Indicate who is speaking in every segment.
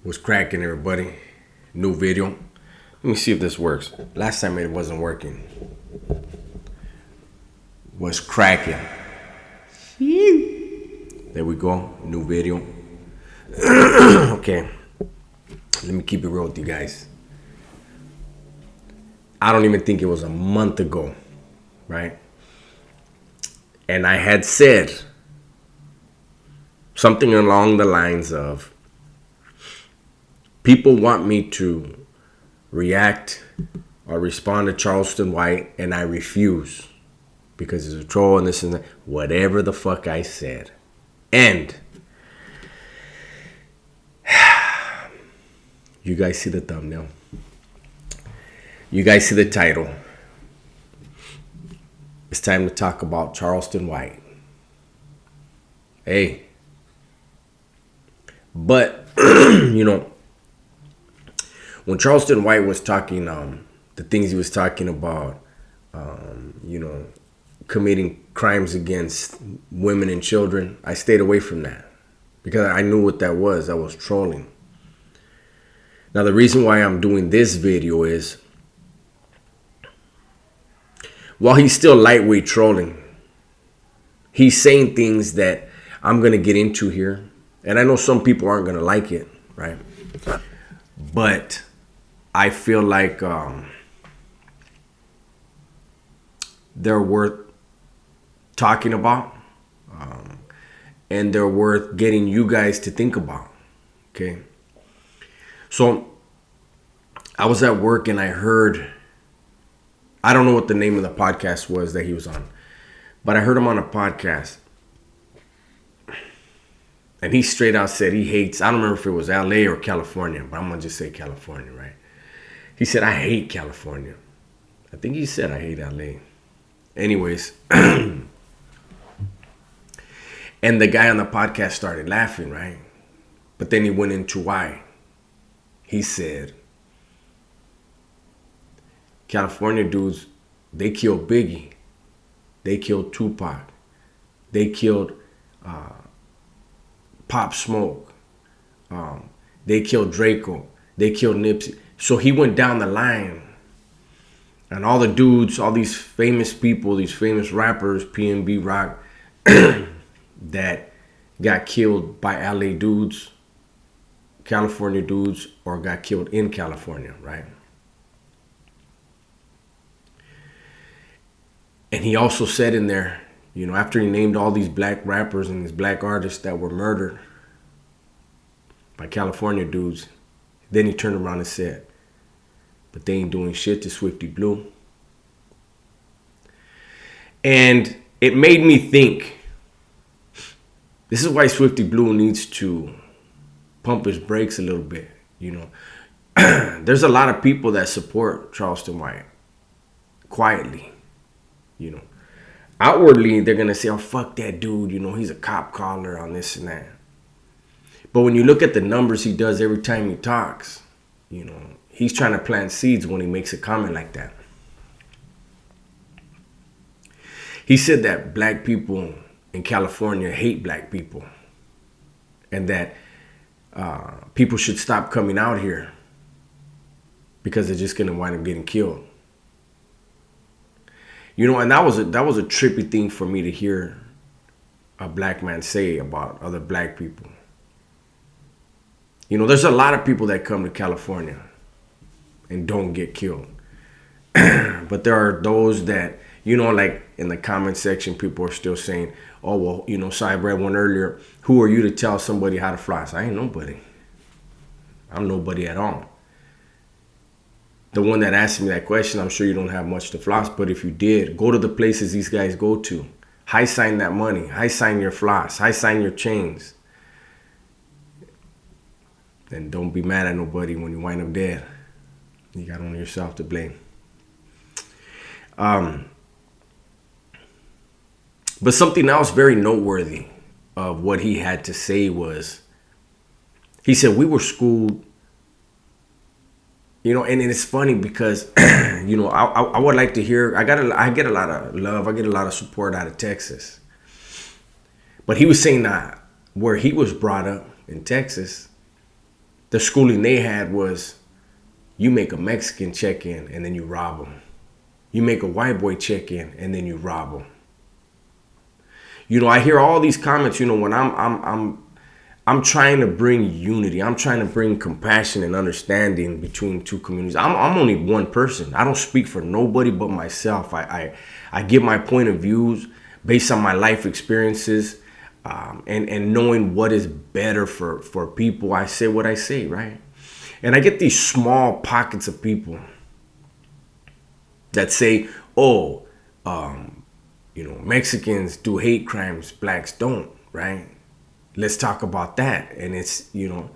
Speaker 1: Was cracking, everybody. New video. Let me see if this works. Last time it wasn't working. Was cracking. There we go. New video. Okay. Let me keep it real with you guys. I don't even think it was a month ago, right? And I had said something along the lines of, people want me to react or respond to Charleston White, and I refuse because he's a troll and this and that. Whatever the fuck I said. And you guys see the thumbnail. You guys see the title. It's time to talk about Charleston White. Hey. But, when Charleston White was talking, the things he was talking about, committing crimes against women and children, I stayed away from that because I knew what that was. I was trolling. Now, the reason why I'm doing this video is, while he's still lightweight trolling, he's saying things that I'm going to get into here. And I know some people aren't going to like it, right? But I feel like they're worth talking about. And they're worth getting you guys to think about. Okay? So I was at work and I heard, I don't know what the name of the podcast was that he was on, but I heard him on a podcast. And he straight out said he hates, I don't remember if it was LA or California, but I'm going to just say California, right? He said, I hate California. I think he said, I hate LA. Anyways. And the guy on the podcast started laughing, right? But then he went into why. He said, California dudes, they killed Biggie. They killed Tupac. They killed Pop Smoke. They killed Draco. They killed Nipsey. So he went down the line. And all the dudes, all these famous people, these famous rappers, P&B Rock, that got killed by LA dudes, California dudes, or got killed in California, right? And he also said in there, after he named all these black rappers and these black artists that were murdered by California dudes, then he turned around and said, but they ain't doing shit to Swifty Blue. And it made me think, this is why Swifty Blue needs to pump his brakes a little bit, There's a lot of people that support Charleston White quietly, Outwardly, they're going to say, oh, fuck that dude, he's a cop caller on this and that. But when you look at the numbers he does every time he talks, he's trying to plant seeds when he makes a comment like that. He said that black people in California hate black people and that people should stop coming out here because they're just going to wind up getting killed. And that was a trippy thing for me to hear a black man say about other black people. There's a lot of people that come to California and don't get killed. But there are those that, like in the comment section, people are still saying, oh, well, so I read one earlier, who are you to tell somebody how to floss? I ain't nobody. I'm nobody at all. The one that asked me that question, I'm sure you don't have much to floss, but if you did, go to the places these guys go to. High sign that money. High sign your floss. High sign your chains. And don't be mad at nobody when you wind up dead. You got only yourself to blame. But something else very noteworthy of what he had to say was, he said, we were schooled. And it's funny because, I would like to hear, I get a lot of love. I get a lot of support out of Texas. But he was saying that where he was brought up in Texas, the schooling they had was you make a Mexican check in and then you rob them. You make a white boy check in and then you rob them. You know, I hear all these comments. You know, when I'm trying to bring unity. I'm trying to bring compassion and understanding between two communities. I'm only one person. I don't speak for nobody but myself. I give my point of views based on my life experiences, and knowing what is better for people. I say what I say, right? And I get these small pockets of people that say, oh, you know, Mexicans do hate crimes, blacks don't, right? Let's talk about that. And it's, you know,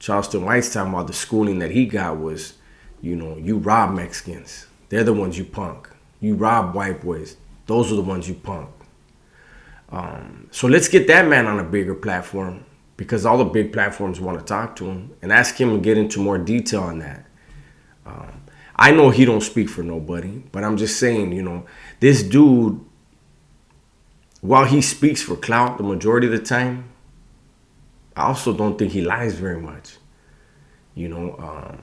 Speaker 1: Charleston White's talking about the schooling that he got was, you know, you rob Mexicans. They're the ones you punk. You rob white boys. Those are the ones you punk. So let's get that man on a bigger platform, because all the big platforms want to talk to him and ask him to get into more detail on that. I know he don't speak for nobody, but I'm just saying, you know, this dude, while he speaks for clout the majority of the time, I also don't think he lies very much, you know,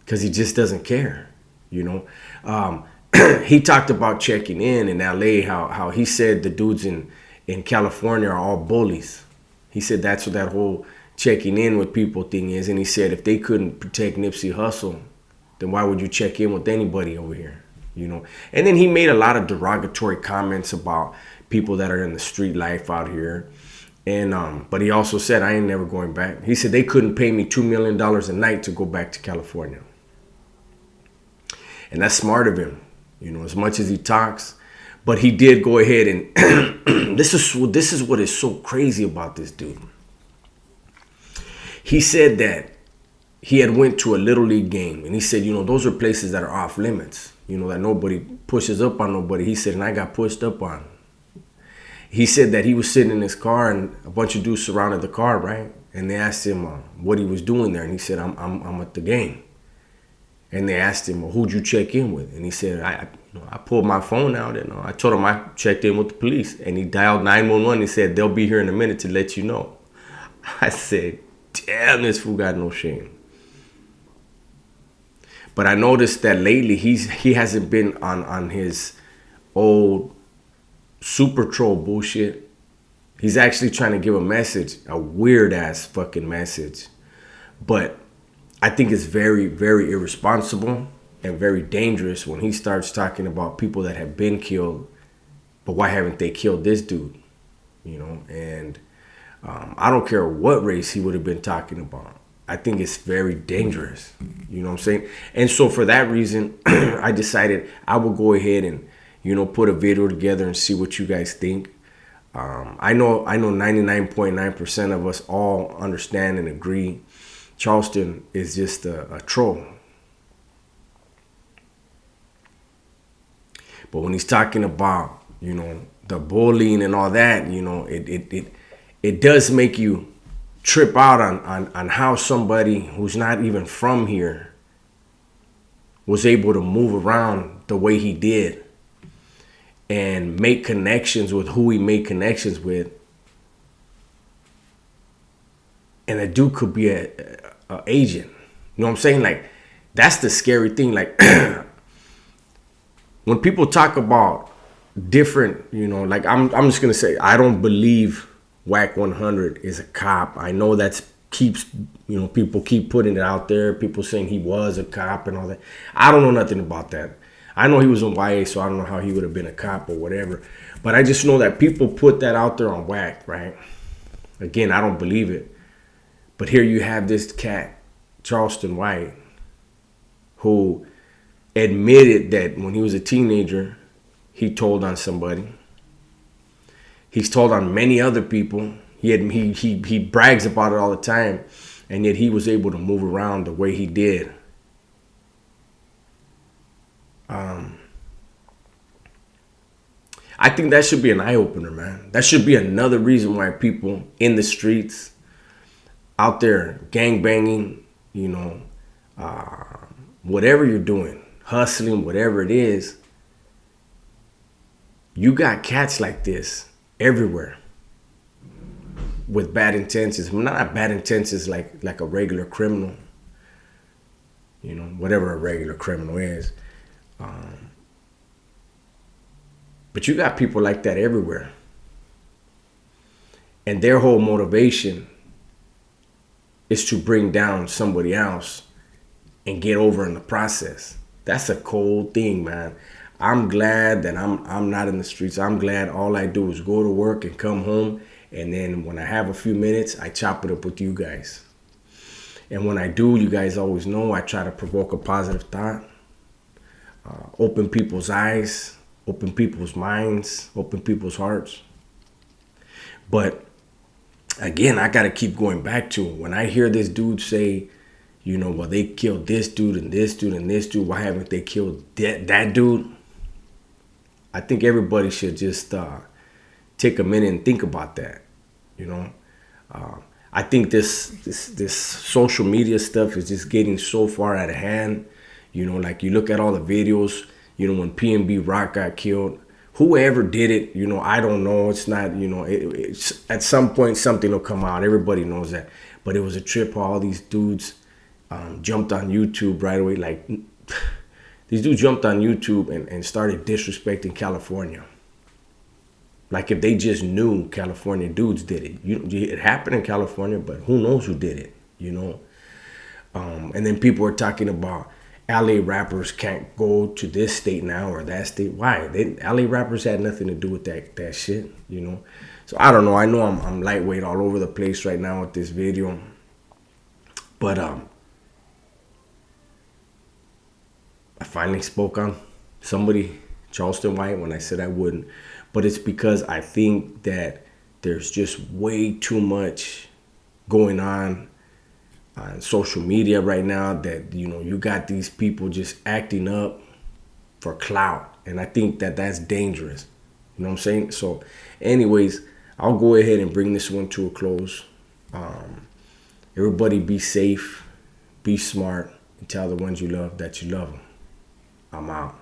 Speaker 1: because he just doesn't care, you know. He talked about checking in LA, how he said the dudes in California are all bullies. He said that's what that whole checking in with people thing is. And he said if they couldn't protect Nipsey Hussle, then why would you check in with anybody over here? You know, and then he made a lot of derogatory comments about people that are in the street life out here. And but he also said, I ain't never going back. He said they couldn't pay me $2 million a night to go back to California. And that's smart of him, you know, as much as he talks. But he did go ahead and this is what is so crazy about this dude. He said that he had went to a Little League game, and he said, you know, those are places that are off limits, you know, that nobody pushes up on nobody. He said, and I got pushed up on. He said that he was sitting in his car and a bunch of dudes surrounded the car, right? And they asked him what he was doing there. And he said, I'm at the game. And they asked him, well, who'd you check in with? And he said, I pulled my phone out and I told him I checked in with the police. And he dialed 911. He said, they'll be here in a minute to let you know. I said, damn, this fool got no shame. But I noticed that lately he hasn't been on his old super troll bullshit. He's actually trying to give a message, a weird ass fucking message. But I think it's very, very irresponsible and very dangerous when he starts talking about people that have been killed, but why haven't they killed this dude? You know, and I don't care what race he would have been talking about. I think it's very dangerous. You know what I'm saying? And so for that reason, I decided I will go ahead and, you know, put a video together and see what you guys think. I know 99.9% of us all understand and agree Charleston is just a troll. But when he's talking about, you know, the bullying and all that, you know, it does make you trip out on how somebody who's not even from here was able to move around the way he did and make connections with who he made connections with. And a dude could be a agent. You know what I'm saying? Like, that's the scary thing. Like, when people talk about different, you know, like I'm just gonna say, I don't believe Whack 100 is a cop. I know keeps, you know, people keep putting it out there. People saying he was a cop and all that. I don't know nothing about that. I know he was in YA, so I don't know how he would have been a cop or whatever. But I just know that people put that out there on Whack, right? Again, I don't believe it. But here you have this cat, Charleston White, who admitted that when he was a teenager, he told on somebody. He's told on many other people. He brags about it all the time, and yet he was able to move around the way he did. I think that should be an eye-opener, man. That should be another reason why people in the streets, out there gangbanging, you know, whatever you're doing, hustling, whatever it is, you got cats like this everywhere. with bad intentions. Not bad intentions like a regular criminal, you know, whatever a regular criminal is. But you got people like that everywhere. And their whole motivation is to bring down somebody else and get over in the process. That's a cold thing, man. I'm glad that I'm not in the streets. I'm glad all I do is go to work and come home. And then when I have a few minutes, I chop it up with you guys. And when I do, you guys always know I try to provoke a positive thought, open people's eyes, open people's minds, open people's hearts. But again, I got to keep going back to it. When I hear this dude say, you know, well, they killed this dude and this dude and this dude, why haven't they killed that dude? I think everybody should just take a minute and think about that. You know, I think this social media stuff is just getting so far out of hand. You know, like you look at all the videos, you know, when P&B Rock got killed, whoever did it, you know, I don't know. It's not, you know, it's at some point something will come out. Everybody knows that. But it was a trip how all these dudes jumped on YouTube right away. Like these dudes jumped on YouTube and started disrespecting California. Like if they just knew California dudes did it. It happened in California, but who knows who did it, you know? And then people are talking about LA rappers can't go to this state now or that state. Why? LA rappers had nothing to do with that shit, you know? So I don't know. I know I'm lightweight all over the place right now with this video. But I finally spoke on somebody, Charleston White, when I said I wouldn't. But it's because I think that there's just way too much going on social media right now that, you know, you got these people just acting up for clout. And I think that that's dangerous. You know what I'm saying? So anyways, I'll go ahead and bring this one to a close. Everybody be safe, be smart, and tell the ones you love that you love them. I'm out.